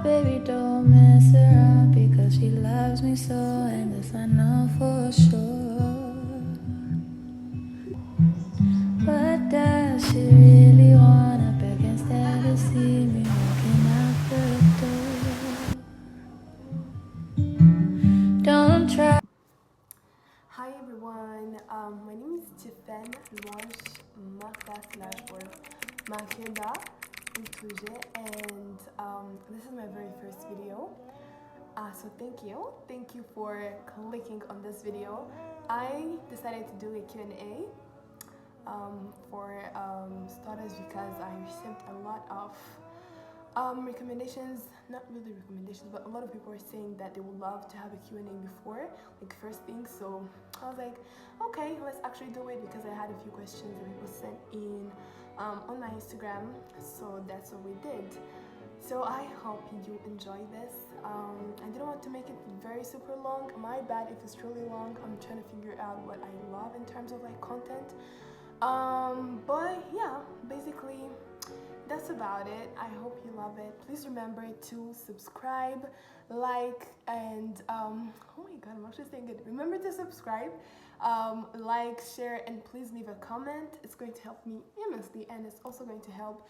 baby, don't mess around because she loves me so, and this I know for sure. But does she really wanna back instead of see me walking out the door? Don't try. Hi everyone, my name is Tiphène, Louange, Makda, UTUJE, and this is my very first video. So thank you for clicking on this video. I decided to do a Q&A for starters because I received a lot of recommendations, not really recommendations, but a lot of people are saying that they would love to have a Q&A before, like first thing. So I was like, okay, let's actually do it because I had a few questions that people sent in on my Instagram. So that's what we did. So I hope you enjoy this. I didn't want to make it very super long. My bad if it's really long. I'm trying to figure out what I love in terms of like content. But yeah, basically that's about it. I hope you love it. Please remember to subscribe, like, and oh my god, I'm actually saying it. Remember to subscribe, like, share, and please leave a comment. It's going to help me immensely, and it's also going to help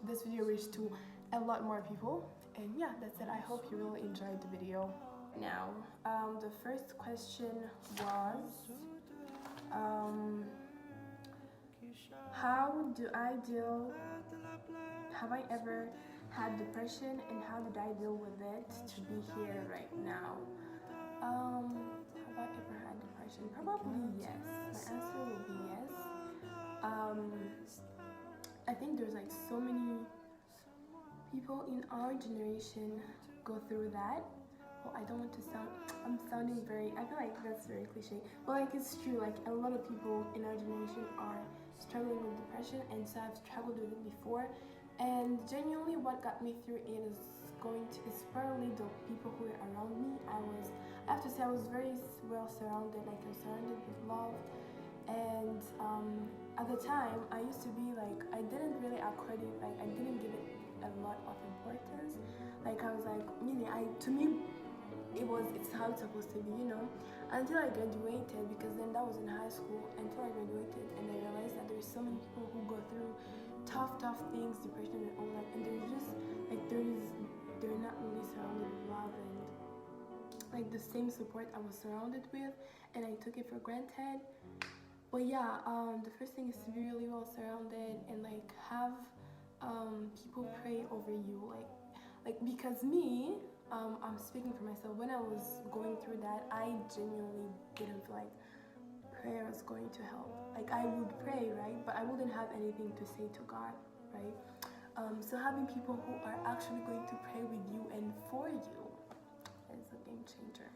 this video reach to a lot more people. And yeah, that's it. I hope you really enjoyed the video. Now, the first question was have I ever had depression, and how did I deal with it to be here right now? Have I ever had depression? Probably yes. My answer will be yes. I think there's like so many people in our generation go through that. Well, I don't want to sound, I'm sounding very, I feel like that's very cliche, but like it's true, like a lot of people in our generation are struggling with depression, and so I've struggled with it before, and genuinely what got me through it is probably the people who were around me. I have to say I was very well surrounded, like I was surrounded with love, and at the time I used to be like, I didn't really accord it, like I didn't give it a lot of importance. Like I was like, to me it's how it's supposed to be, until I graduated, because then that was in high school, until I graduated and I realized that there's so many people who go through tough things, depression and all that, and they're just like they're not really surrounded with love and like the same support I was surrounded with, and I took it for granted. But yeah, the first thing is to be really well surrounded and like have people pray over you, like because me, I'm speaking for myself. When I was going through that, I genuinely didn't feel like prayer was going to help. Like I would pray, right, but I wouldn't have anything to say to God, right? So having people who are actually going to pray with you and for you is a game changer.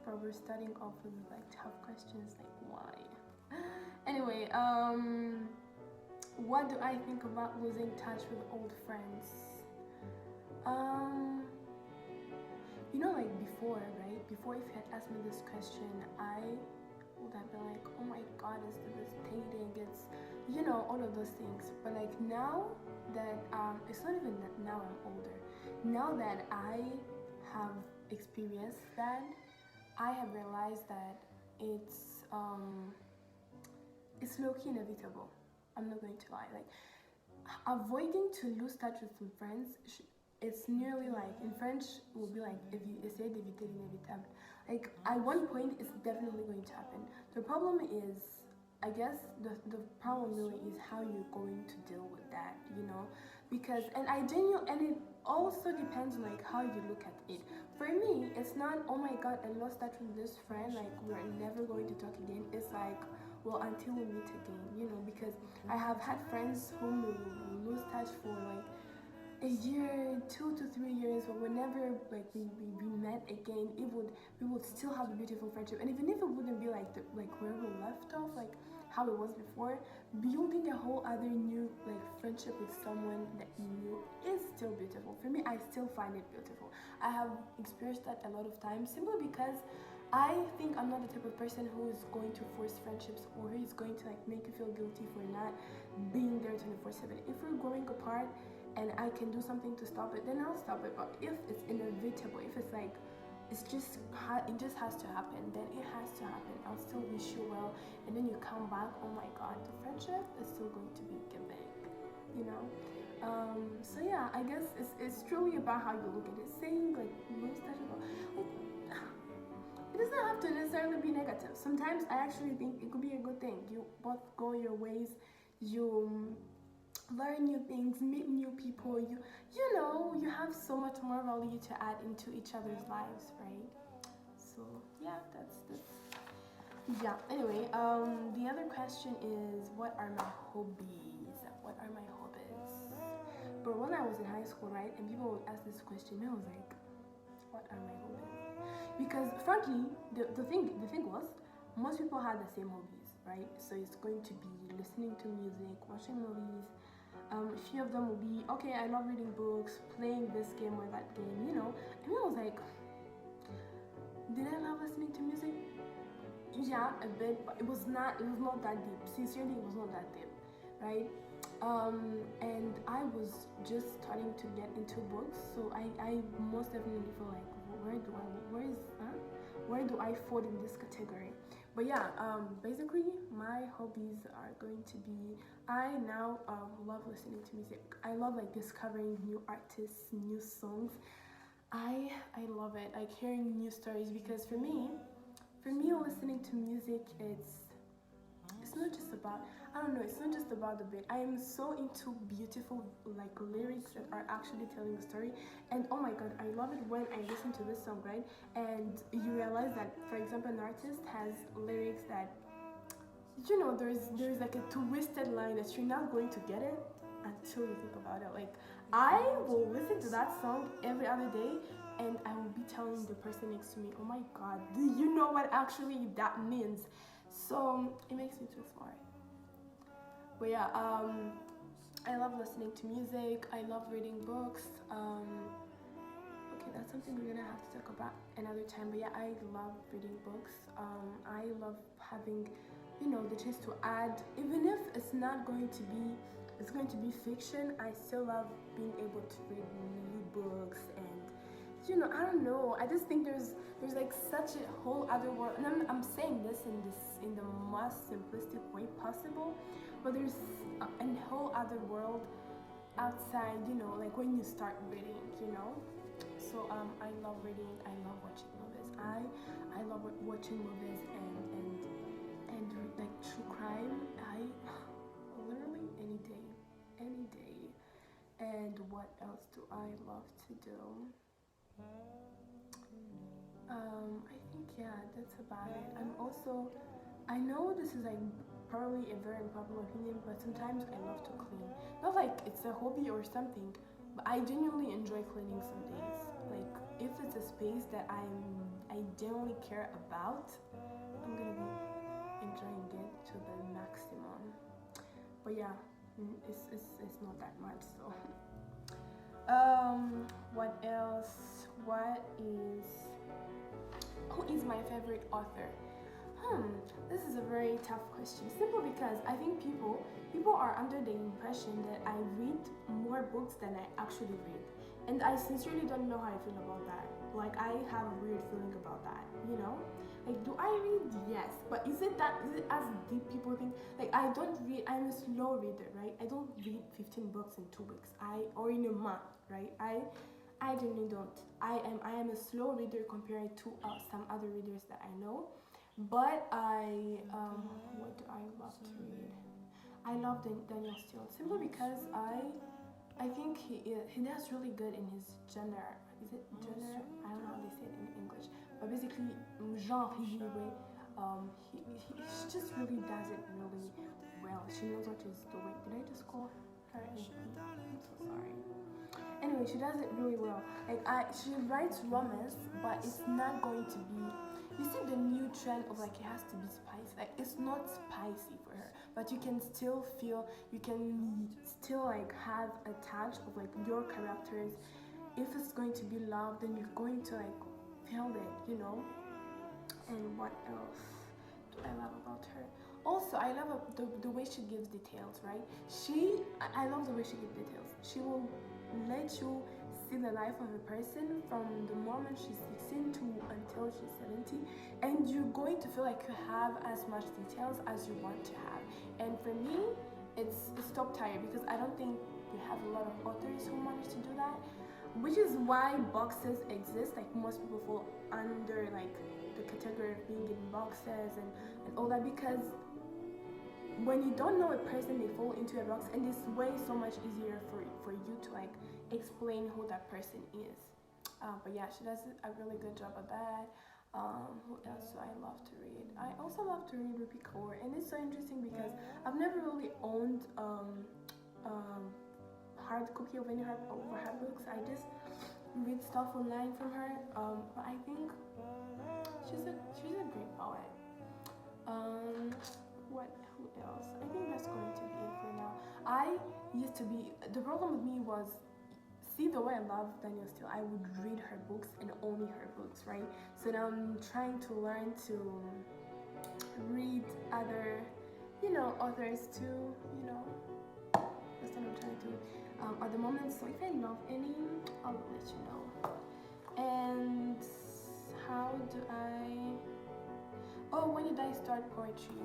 But we're starting off with like tough questions, like why? Anyway, what do I think about losing touch with old friends? Like before, right? Before, if you had asked me this question, I would have been like, oh my god, it's devastating, it's, all of those things. But like now that, it's not even that now I'm older. Now that I have experienced that, I have realized that it's low-key inevitable. I'm not going to lie. Like, avoiding to lose touch with some friends, it's nearly like, in French will be like, if you essaie d'éviter l'inévitable. Like at one point it's definitely going to happen. The problem is, I guess the problem really is how you're going to deal with that, because and it also depends on like how you look at it. For me, it's not, oh my god, I lost touch with this friend, like we're never going to talk again. It's like, well, until we meet again, because I have had friends whom we lose touch for like a year, 2 to 3 years, but whenever like we met again, we would still have a beautiful friendship. And even if it wouldn't be like where we left off, like how it was before, building a whole other new like friendship with someone that you knew is still beautiful. For me, I still find it beautiful. I have experienced that a lot of times, simply because I think I'm not the type of person who is going to force friendships, or who is going to like make you feel guilty for not being there 24/7. If we're growing apart and I can do something to stop it, then I'll stop it. But if it's inevitable, if it's like it just has to happen, then it has to happen. I'll still wish you well, and then you come back, oh my god, the friendship is still going to be giving, you know. So yeah, I guess it's truly about how you look at it. Saying like most like it doesn't have to necessarily be negative. Sometimes I actually think it could be a good thing. You both go your ways, you learn new things, meet new people, you know, you have so much more value to add into each other's lives, right? So yeah, that's yeah. Anyway, the other question is, what are my hobbies? What are my hobbies? But when I was in high school, right, and people would ask this question, I was like, what are my hobbies? Because frankly, the thing was, most people had the same hobbies, right? So it's going to be listening to music, watching movies. A few of them will be, okay, I love reading books, playing this game or that game, you know. And I was like, did I love listening to music? Yeah, a bit, but it was not that deep. Sincerely, it was not that deep, right? And I was just starting to get into books, so I most definitely feel like, where do I fall in this category? But yeah, basically my hobbies are going to be, I now love listening to music. I love like discovering new artists, new songs. I love it, like hearing new stories, because for me listening to music, it's not just about, I don't know, it's not just about the beat. I am so into beautiful like lyrics that are actually telling a story. And oh my god, I love it when I listen to this song, right, and you realize that, for example, an artist has lyrics that, you know, there's like a twisted line that you're not going to get it until you think about it. Like, I will listen to that song every other day, and I will be telling the person next to me, oh my god, do you know what actually that means? So it makes me feel smart. But yeah, I love listening to music, I love reading books. Okay, that's something we're gonna have to talk about another time. But yeah, I love reading books. I love having, you know, the chance to add, even if it's going to be fiction, I still love being able to read new books. And you know, I don't know, I just think there's like such a whole other world, and I'm saying this in the most simplistic way possible, but there's a whole other world outside, you know, like when you start reading, you know. So I love reading, I love watching movies. I love watching movies and like true crime. I literally any day. And what else do I love to do? I think yeah, that's about it. I know this is like probably a very unpopular opinion, but sometimes I love to clean. Not like it's a hobby or something, but I genuinely enjoy cleaning some days. Like if it's a space that I genuinely care about, I'm gonna be enjoying it to the maximum. But yeah, it's not that much, so. What else? Who is my favorite author? This is a very tough question. Simply because I think people are under the impression that I read more books than I actually read. And I sincerely don't know how I feel about that. Like, I have a weird feeling about that, you know? Like, do I read? Yes. But is it as deep people think? Like, I don't read, I'm a slow reader, right? I don't read 15 books in 2 weeks. Or in a month, right? I genuinely don't. I am a slow reader compared to some other readers that I know. But what do I love to read? I love Daniel Steele, simply because I think he does really good in his genre. Is it genre? I don't know how they say it in English. But basically, genre, he just really does it really well. She knows what she's doing. Did I just call her? I'm so sorry. Anyway, she does it really well. Like she writes romance, but it's not going to be. You see the new trend of like it has to be spicy. Like it's not spicy for her, but you can still feel. You can still like have a touch of like your characters. If it's going to be love, then you're going to like feel it, you know. And what else do I love about her? also I love the way she gives details, right? I love the way she gives details. She will let you see the life of a person from the moment she's 16 to until she's 70, and you're going to feel like you have as much details as you want to have. And for me, it's top tier, because I don't think we have a lot of authors who manage to do that, which is why boxes exist. Like most people fall under like the category of being in boxes and all that, because when you don't know a person, they fall into a box, and it's way so much easier for you to like explain who that person is. But yeah, she does a really good job at that. Who else do I love to read? I also love to read Rupi Kaur, and it's so interesting because I've never really owned hard copy of any her books. I just read stuff online from her. But I think she's a great poet. Who else? I think that's going to be it for now. The problem with me was, see, the way I love Danielle Steele, I would read her books and only her books, right? So now I'm trying to learn to read other, authors too, that's what I'm trying to at the moment. So if I love any, I'll let you know. And how do when did I start poetry?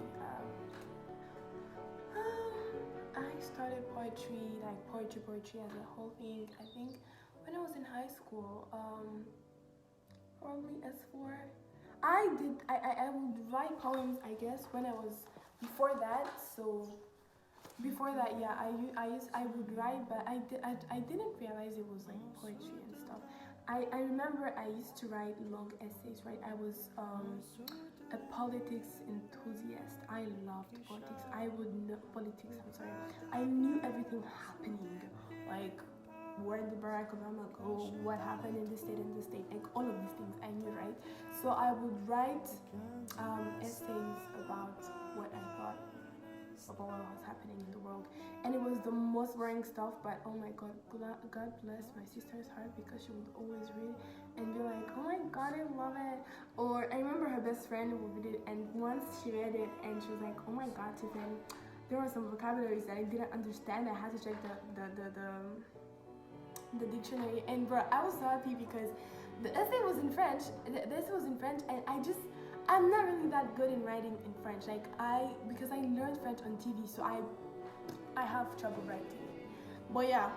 I started poetry, like poetry as a whole thing, I think when I was in high school, probably S4. I would write poems, I guess, when I was, before that, yeah, I would write, but I didn't realize it was like poetry and stuff. I remember I used to write long essays, right? I was a politics enthusiast. I loved politics. I knew everything happening, like where did Barack Obama go, what happened in this state, like all of these things I knew, right? So I would write essays about what I thought about what was happening in the world, and it was the most boring stuff, but oh my god, God bless my sister's heart, because she would always read and be like, oh my god, I love it. Or I remember her best friend would read it, and once she read it and she was like, oh my god, Tiphène, there were some vocabularies that I didn't understand. I had to check the dictionary, and bro, I was so happy because the essay was in French, the essay was in French, and I'm not really that good in writing in French, like because I learned French on TV, so I have trouble writing. But yeah,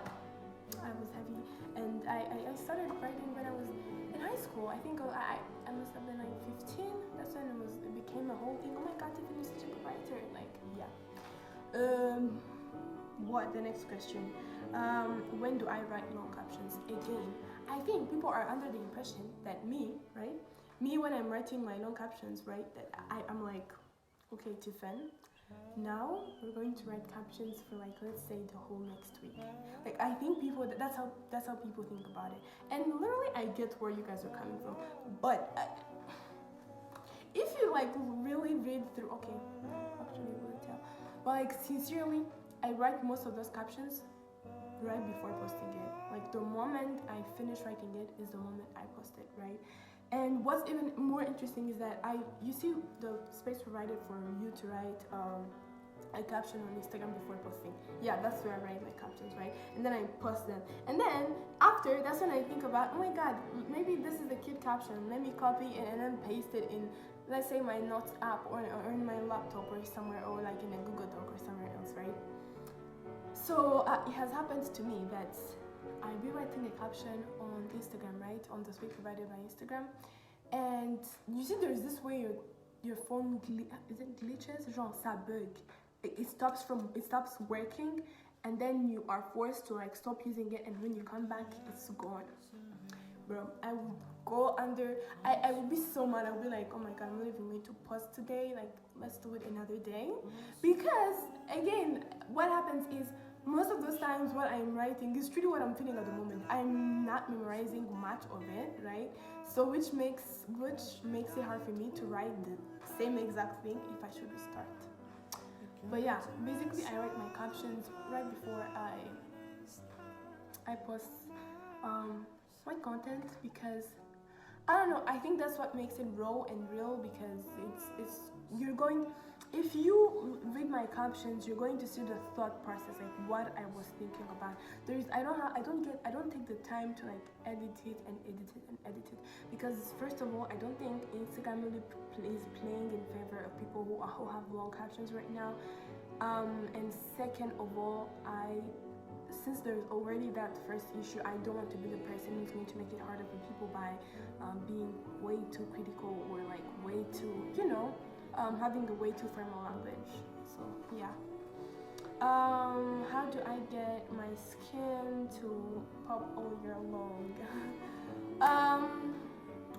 I was happy, and I started writing when I was in high school. I think I must have been like 15. That's when it became a whole thing. Oh my god, Tiffany is such a good writer. Like, yeah. What the next question? When do I write long captions? Again, I think people are under the impression that me, when I'm writing my long captions, right, that I'm like, okay, Tiphène, now we're going to write captions for like, let's say, the whole next week. Like, I think that's how people think about it, and literally I get where you guys are coming from, but if you like really read through, okay, actually you wouldn't tell, but like sincerely, I write most of those captions right before posting it. Like the moment I finish writing it is the moment I post it, right? And what's even more interesting is that you see the space provided for you to write a caption on Instagram before posting. Yeah, that's where I write my captions, right? And then I post them. And then after, that's when I think about, oh my god, maybe this is a cute caption. Let me copy it and then paste it in, let's say, my notes app or in my laptop or somewhere, or like in a Google Doc or somewhere else, right? So it has happened to me that I'll be writing a caption on Instagram, right? On the space provided by Instagram. And you see there's this way your phone, is it glitches? Genre, ça bug. It stops working, and then you are forced to like stop using it, and when you come back, it's gone. Bro, I would go under, I would be so mad. I would be like, oh my god, I'm not even going to post today, like let's do it another day. Because again, what happens is, most of those times what I'm writing is truly what I'm feeling at the moment. I'm not memorizing much of it, right? So which makes it hard for me to write the same exact thing if I should restart. But yeah, basically I write my captions right before I post my content, because I don't know, I think that's what makes it raw and real, because it's you're going, if you read my captions, you're going to see the thought process, like what I was thinking about. I don't take the time to like edit it and edit it and edit it, because first of all, I don't think Instagram really is playing in favor of people who have long captions right now. And second of all, since there's already that first issue, I don't want to be the person who's going to make it harder for people by being way too critical or like way too, having a way too formal language. So yeah. How do I get my skin to pop all year long? I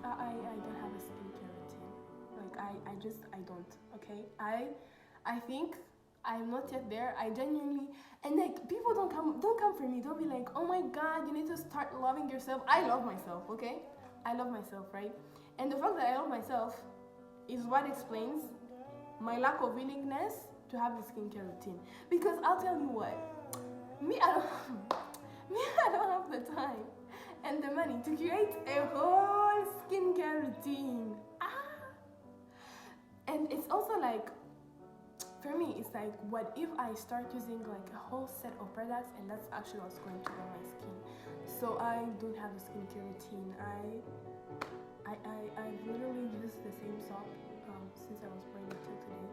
don't have a skincare routine. Like I don't. Okay. I think I'm not yet there. I genuinely, and like people don't come for me. Don't be like, oh my god, you need to start loving yourself. I love myself. Okay. I love myself, right? And the fact that I love myself is what explains my lack of willingness to have the skincare routine. Because I'll tell you what, I don't have the time and the money to create a whole skincare routine. And it's also like, for me, it's like, what if I start using like a whole set of products, and that's actually what's going to ruin my skin. So I don't have a skincare routine. I've literally used the same soap since I was born until today.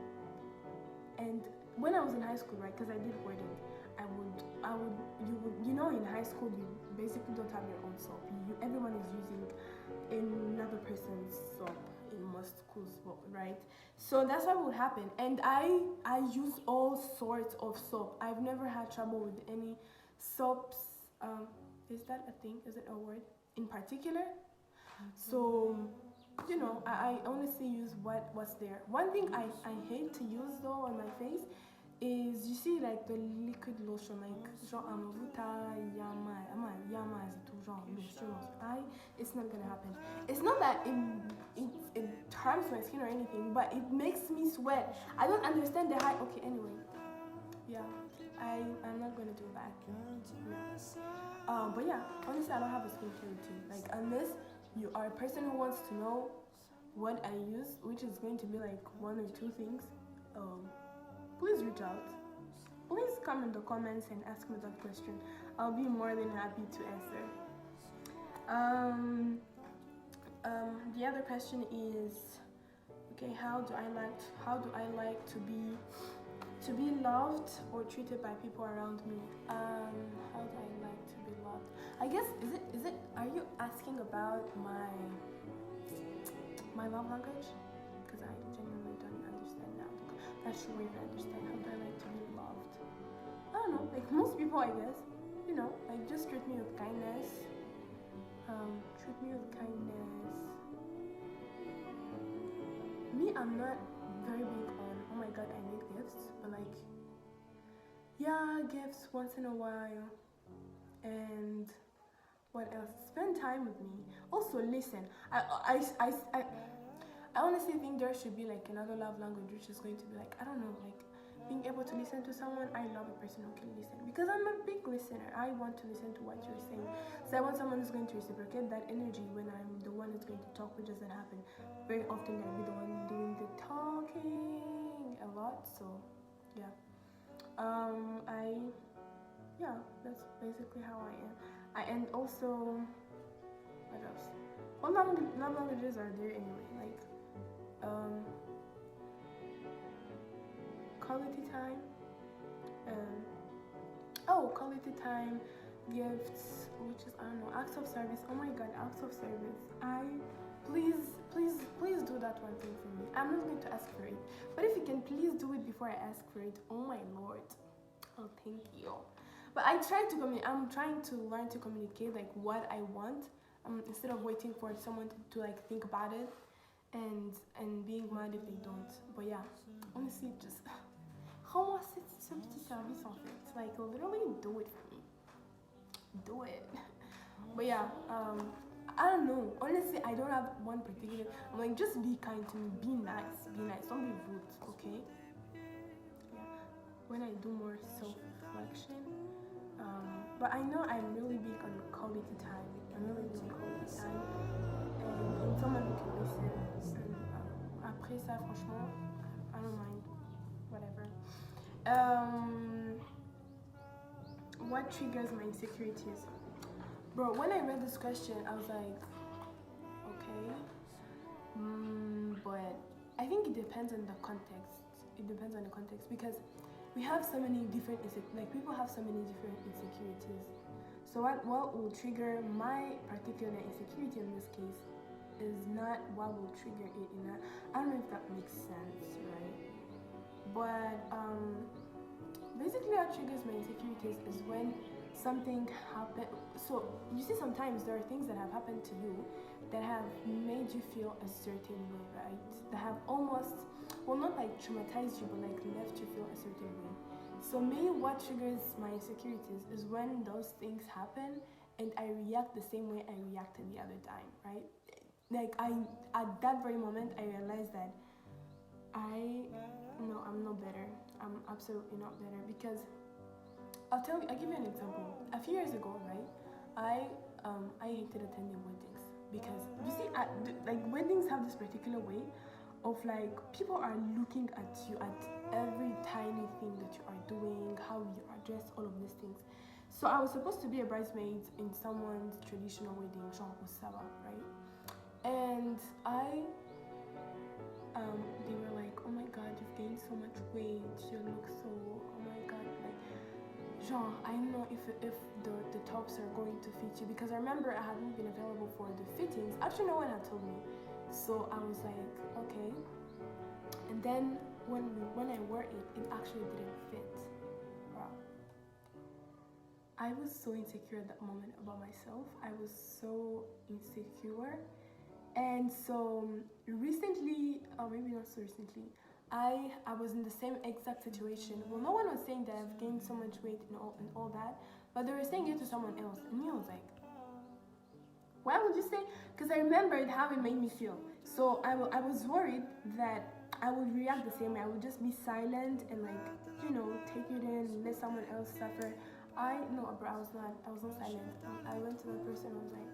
And when I was in high school, right, because I did boarding, in high school you basically don't have your own soap. Everyone is using another person's soap in most schools, right? So that's what would happen. And I use all sorts of soap. I've never had trouble with any soaps. Is that a thing? Is it a word in particular? So, I honestly use what's there. One thing I hate to use though on my face is, you see, like the liquid lotion, like genre amavuta yama genre lotion. It's not gonna happen. It's not that it harms my skin or anything, but it makes me sweat. I don't understand the hype. Okay, anyway, yeah, I'm not gonna do that. No. But yeah, honestly, I don't have a skincare routine. Like, unless you are a person who wants to know what I use, which is going to be like one or two things, please reach out. Please come in the comments and ask me that question. I'll be more than happy to answer. The other question is, okay, how do I like to be loved or treated by people around me? How do I like to be loved? I guess, is it are you asking about my love language? Because I genuinely don't understand now. I'm not sure if I understand how do I like to be loved. I don't know, like most people, I guess. Like, just treat me with kindness. Me, I'm not very big on, oh my god, I need gifts, but like, yeah, gifts once in a while. And what else? Spend time with me. Also, listen. I honestly think there should be like another love language, which is going to be like, I don't know, like being able to listen to someone. I love a person who can listen, because I'm a big listener. I want to listen to what you're saying. So I want someone who's going to reciprocate that energy when I'm the one who's going to talk, which doesn't happen very often. I'll be the one doing the talking a lot. So yeah. That's basically how I am. And also, what else? All love languages are there anyway. Like, quality time. Quality time, gifts, which is, I don't know, acts of service. Oh my god, acts of service. Please do that one thing for me. I'm not going to ask for it, but if you can please do it before I ask for it. Oh my lord. Oh, thank you. But I'm trying to learn to communicate like what I want, instead of waiting for someone to like think about it and being mad if they don't. But yeah, honestly, just rends-moi ce petit service en fait. Like, literally do it for me. Do it. But yeah, I don't know. Honestly, I don't have one particular. I'm like, just be kind to me. Be nice. Be nice. Don't be rude. Okay. Yeah. When I do more self-reflection. But I know I'm really big on quality time. I'm really big on quality time. And someone who can listen. And après ça, franchement, I don't mind. whatever. What triggers my insecurities? Bro, when I read this question, I was like, okay, but I think it depends on the context. It depends on the context because we have so many different, people have so many different insecurities. So what will trigger my particular insecurity in this case is not what will trigger it in that. I don't know if that makes sense, right? But basically what triggers my insecurities is when something happens. So you see, sometimes there are things that have happened to you that have made you feel a certain way, right? That have almost, well, not like traumatized you, but like left you feel a certain way. So me, what triggers my insecurities is when those things happen and I react the same way I reacted the other time, right? Like at that very moment, I realized that I'm not better. I'm absolutely not better because I'll give you an example. A few years ago, right, I hated attending weddings because you see, like weddings have this particular way of like people are looking at you at every tiny thing that you are doing, how you are dressed, all of these things. So I was supposed to be a bridesmaid in someone's traditional wedding, Jean Kusaba, right? And they were like, oh my god, you've gained so much weight, you look so, oh my god, like, Jean, I don't know if the tops are going to fit you, because I remember I hadn't been available for the fittings. Actually, no one had told me. So I was like, okay. And then when I wore it, it actually didn't fit. Wow. I was so insecure at that moment about myself. I was so insecure. And so recently, or maybe not so recently, I was in the same exact situation. Well, no one was saying that I've gained so much weight and all that, but they were saying it to someone else. And me, I was like, why would you say? Because I remembered how it made me feel. So I was worried that I would react the same way. I would just be silent and like, take it in and let someone else suffer. I was not silent. I went to the person and was like,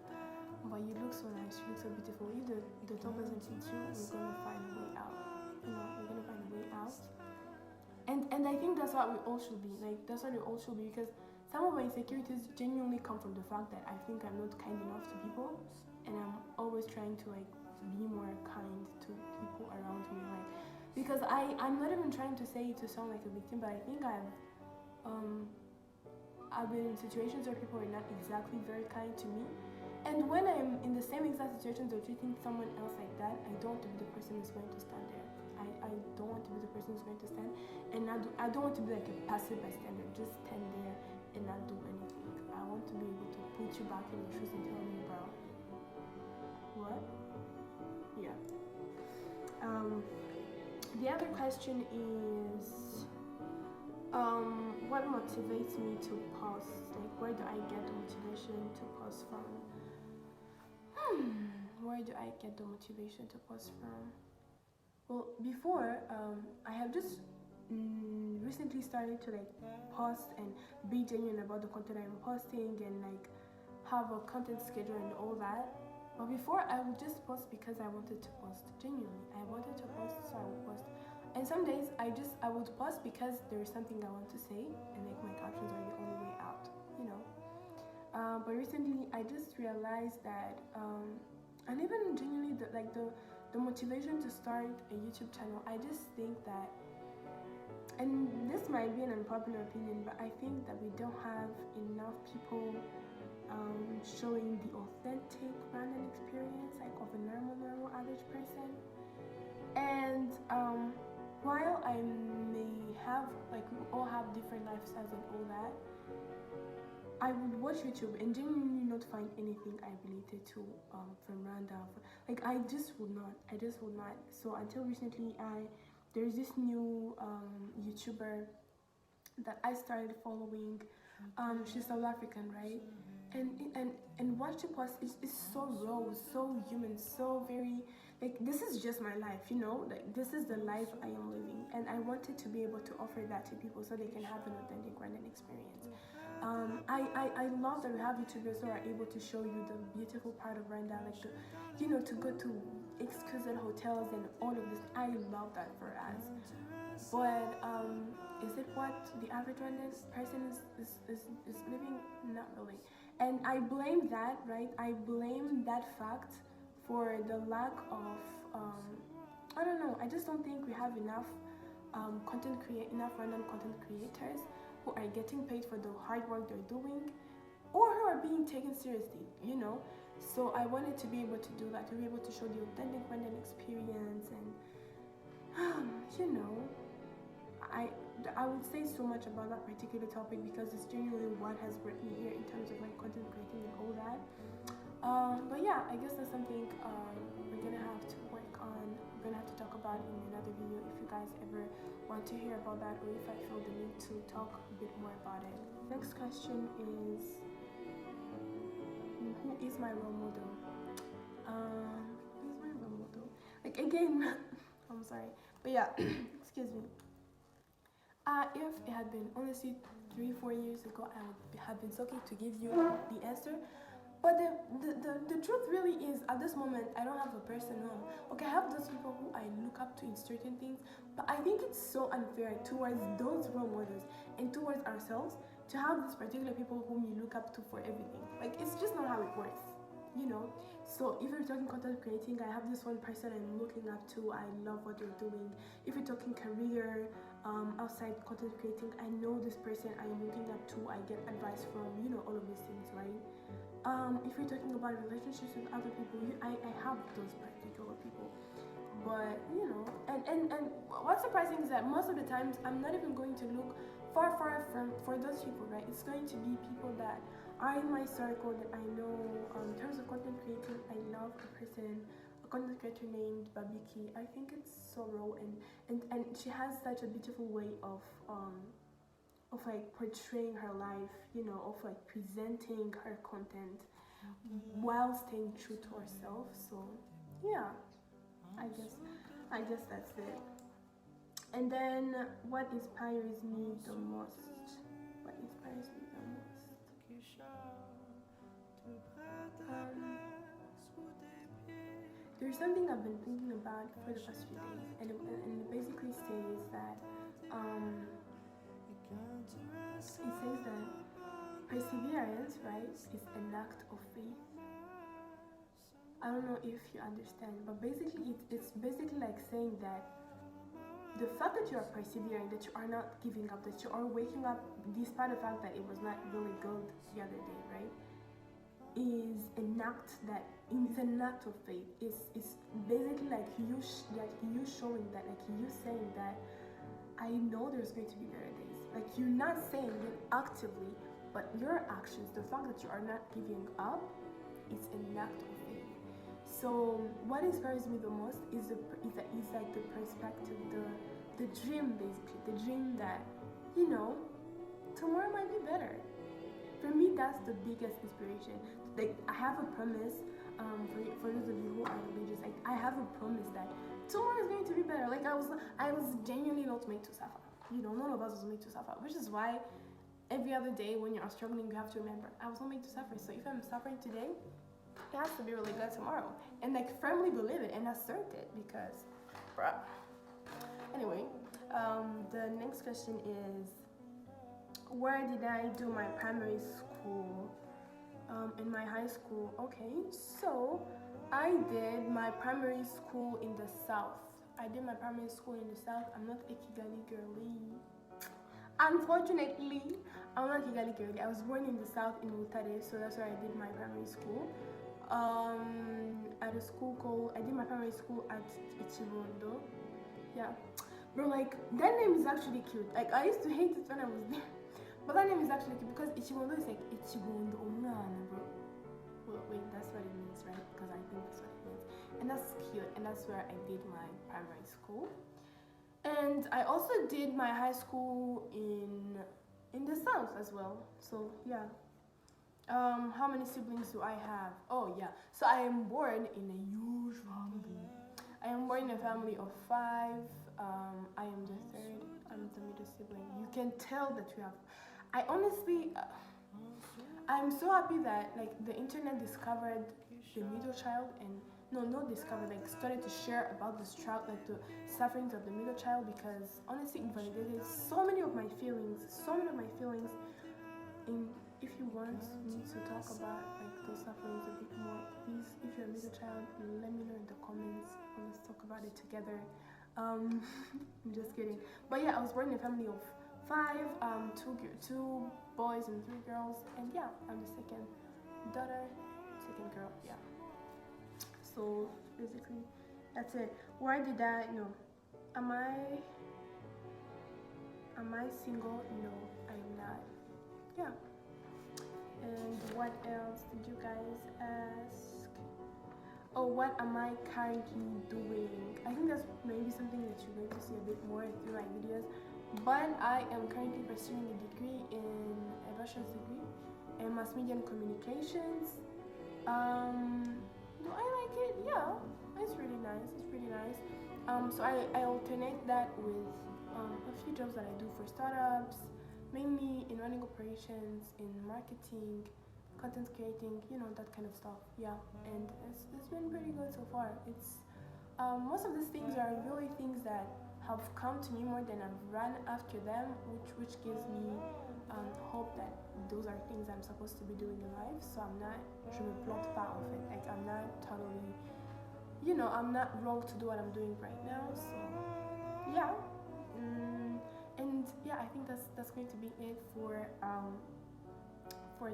but you look so nice, you look so beautiful. If the top doesn't fit you, we're gonna find a way out. We're gonna find a way out. And I think that's what we all should be. Like, that's what we all should be, because some of my insecurities genuinely come from the fact that I think I'm not kind enough to people, and I'm always trying to like be more kind to people around me. Like, because I'm not even trying to say it to sound like a victim, but I think I've been in situations where people are not exactly very kind to me. And when I'm in the same exact situations of treating someone else like that, I don't want to be the person who's going to stand there. I don't want to be the person who's going to stand, and I don't want to be like a passive bystander, just stand there and not do anything. I want to be able to put you back in your shoes and tell you, bro, what? Yeah. The other question is, what motivates me to post? Like, where do I get the motivation to post from? Where do I get the motivation to post from? Well, before, I have just recently started to like post and be genuine about the content I'm posting and like have a content schedule and all that. But before, I would just post because I wanted to post. Genuinely, I wanted to post, so I would post. And some days I would post because there is something I want to say, and like my captions are the only way out, But recently, I just realized that, and even genuinely, the motivation to start a YouTube channel, I just think that, and this might be an unpopular opinion, but I think that we don't have enough people showing the authentic branding experience, like of a normal average person. And while I may have, like, we all have different lifestyles and all that, I would watch YouTube and genuinely not find anything I related to from Randa. Like, I just would not. So until recently, there's this new YouTuber that I started following. She's South African, right? And what she posts is so raw, so human, so very, like, this is just my life, like, this is the life I am living, and I wanted to be able to offer that to people so they can have an authentic branding experience. I love that we have YouTubers who are able to show you the beautiful part of Rwanda, like to go to exquisite hotels and all of this. I love that for us. But is it what the average Rwandan person is living? Not really. And I blame that, right? I blame that fact for the lack of I don't know. I just don't think we have enough enough Rwandan content creators who are getting paid for the hard work they're doing, or who are being taken seriously. So I wanted to be able to do that, to be able to show the authentic Rwandan experience, and I would say so much about that particular topic because it's genuinely what has brought me here in terms of like content creating and all that. But yeah, I guess that's something we're gonna have to work on. We're gonna have to talk about in another video if you guys ever want to hear about that, or if I feel the need to talk a bit more about it. Next question is, who is my role model? Who's my role model? Like again, I'm sorry, but yeah, excuse me. If it had been honestly 3-4 years ago, I would have been so quick to give you the answer. But the truth really is, at this moment, I don't have a person who, okay, I have those people who I look up to in certain things, but I think it's so unfair towards those role models and towards ourselves to have these particular people whom you look up to for everything. Like, it's just not how it works, So if you're talking content creating, I have this one person I'm looking up to. I love what they're doing. If you're talking career, outside content creating, I know this person I'm looking up to. I get advice from, all of these things, right? If you're talking about relationships with other people, I have those particular people. But and what's surprising is that most of the times I'm not even going to look far from for those people, right? It's going to be people that are in my circle that I know. In terms of content creating, I love a content creator named Babiki. I think it's so raw, and she has such a beautiful way of like portraying her life, of like presenting her content while staying true to herself. So yeah, I guess that's it. And then what inspires me the most? What inspires me the most? There's something I've been thinking about for the past few days, and it basically says that perseverance, right, is an act of faith. I don't know if you understand, but basically it's basically like saying that the fact that you are persevering, that you are not giving up, that you are waking up despite the fact that it was not really good the other day, right, is an act of faith. It's basically like you showing that, like you saying that I know there's going to be better days. Like, you're not saying it actively, but your actions, the fact that you are not giving up, is an act of faith. So what inspires me the most is like the perspective, the dream, basically, the dream that tomorrow might be better. For me, that's the biggest inspiration. Like, I have a promise. For those of you who are religious, like, I have a promise that tomorrow is going to be better. Like, I was genuinely not made to suffer. None of us was made to suffer, which is why every other day when you are struggling, you have to remember, I was not made to suffer. So if I'm suffering today, it has to be really good tomorrow. And like, firmly believe it and assert it, because, bruh. Anyway, the next question is, where did I do my primary school? In my high school. Okay, so I did my primary school in the south. I'm not a Kigali girly. Unfortunately, I'm not a Kigali girly. I was born in the south in Butare, so that's where I did my primary school. At a school called, I did my primary school at Ichibondo. Yeah, bro, like, that name is actually cute. Like, I used to hate it when I was there. But that name is actually cute because Ichibondo is like Ichibondo Omwana, bro. Well, wait, that's what it means, right? Because I think that's what it means. And that's cute, and that's where I did my primary school. And I also did my high school in the south as well. So yeah. How many siblings do I have? Oh yeah. So I am born in a huge family. I am born in a family of 5. I am the third. I'm the middle sibling. You can tell that we have. I honestly, I'm so happy that like the internet discovered the middle child and no, not discovered, like started to share about this child, like the sufferings of the middle child, because honestly it validated so many of my feelings, and if you want me to talk about like those sufferings a bit more, please, if you're a middle child, let me know in the comments and let's talk about it together. I'm just kidding. But yeah, I was born in a family of 5, two boys and 3 girls, and yeah, I'm the second daughter, second girl, yeah. So basically, that's it. Why did I? No, am I single? No, I'm not. Yeah. And what else did you guys ask? Oh, what am I currently doing? I think that's maybe something that you're going to see a bit more through my videos. But I am currently pursuing a degree a bachelor's degree in mass media and communications. Do I like it? Yeah, it's really nice. It's pretty nice. So I alternate that with a few jobs that I do for startups, mainly in running operations, in marketing, content creating, that kind of stuff. Yeah, and it's been pretty good so far. It's most of these things are really things that have come to me more than I've run after them, which gives me hope that those are things I'm supposed to be doing in life. So I'm not, je me plante pas en fait. Like I'm not totally, I'm not wrong to do what I'm doing right now. So yeah. And yeah, I think that's going to be it for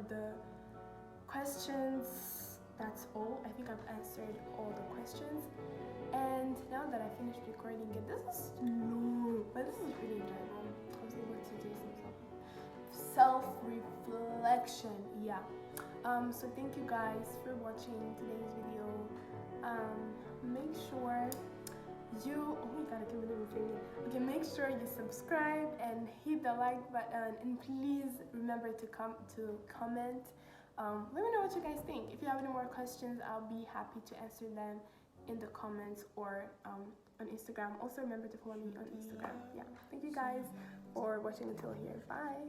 the questions. That's all. I think I've answered all the questions. And now that I finished recording it, this is long, but this is really enjoyable. I was able to do some self-reflection. Yeah. So thank you guys for watching today's video. Make sure oh my god, I can't believe I'm saying it. Okay, make sure you subscribe and hit the like button, and please remember to comment. Let me know what you guys think. If you have any more questions, I'll be happy to answer them in the comments or on Instagram. Also remember to follow me on Instagram. Yeah, thank you guys for watching until here. Bye.